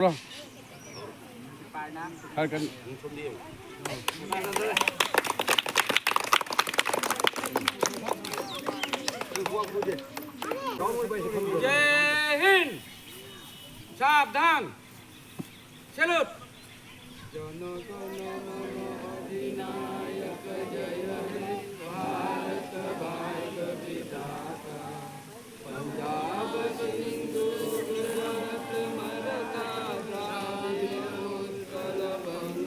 Rồi, hai cân. Jai Hind, सावधान, चलो। जन गण मन अधिनायक जय हे भारत भाग्य विधाता पंजाब सिंधु गुजरात मराठा द्राविड़ उत्कल बंग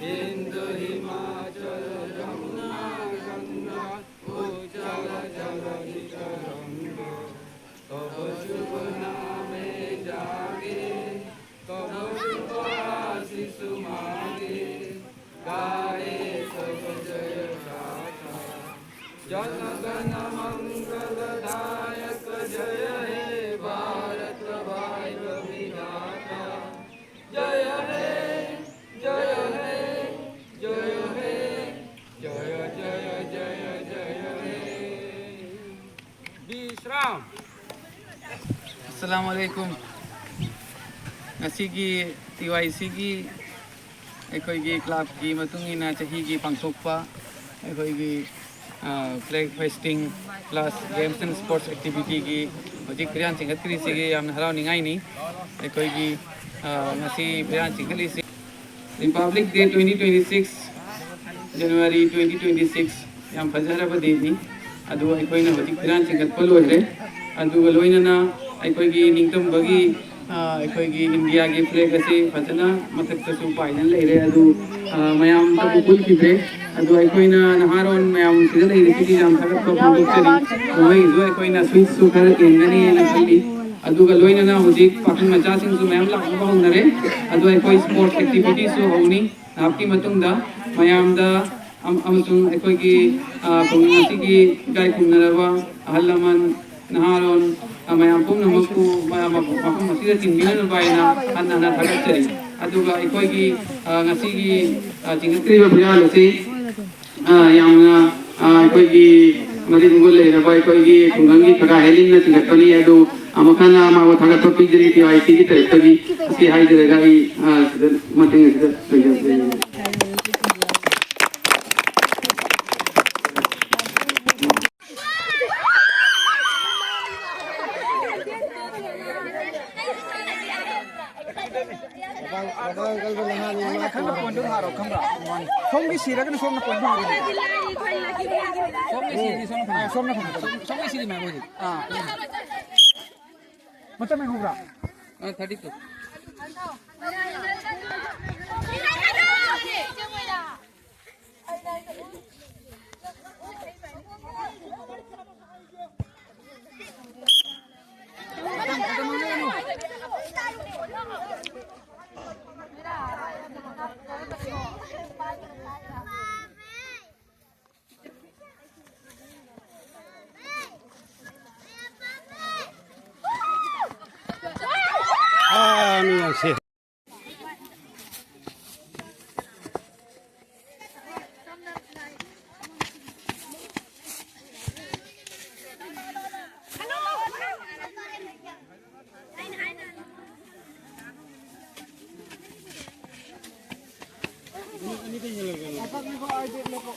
हिंद हिमाचल यमुना गंगा उज्जल जलधि तरंग तब शुभ नामे जागे तब शुभ आशीष मांगे गाए सब जय गाथा जन गण मंगल दायक जय हे भारत भाग्य विधाता जय हे जय हे जय हे जय जय जय जय हे विश्राम। अस्सलामुअलैकुम ngasi TYC gi aikoi gi club gi matung ina chahi gi pangthokpa aikoi gi flag hoisting plus games and sports activity gi hojik priyan chingatri si gi yamna harau ningai ni aikoi gi ngasi priyan chingli si Republic Day 2026 January 2026 yam fajara day ni adu aikoi na hojik priyan chingatpa loire adu loina na aikoi gi ningtam bagi aikoi gi India gi flag ase fajana mathak tasu painan leire adu mayam tabu pul kibre adu aikoi na naharon mayam sidal leire kiti jam thagat ko photo chali moi zo aikoi na sweet su khar engani na khalli adu ga loina na hojik pakhang macha sing su mayam la ba honare adu aikoi sport activities su honi apki matung da mayam da amasung aikoi gi community gi gai kunaraba ahalaman naharon mayam pumna makku mayam makum masida tinginan baina anna thagatsari aduga aikoi gi ngasi gi jingatri ba bya lasi yamna aikoi gi mari dungol le ra bai koi gi kungangi thaga helin na tingatani adu amakana ma wa thagatpa pijri ti ai ti tartagi asi hai jere gai mating sida macam yang berapa? 32 Ni yang sih. Ini tinggal kan. Apa ni kau ada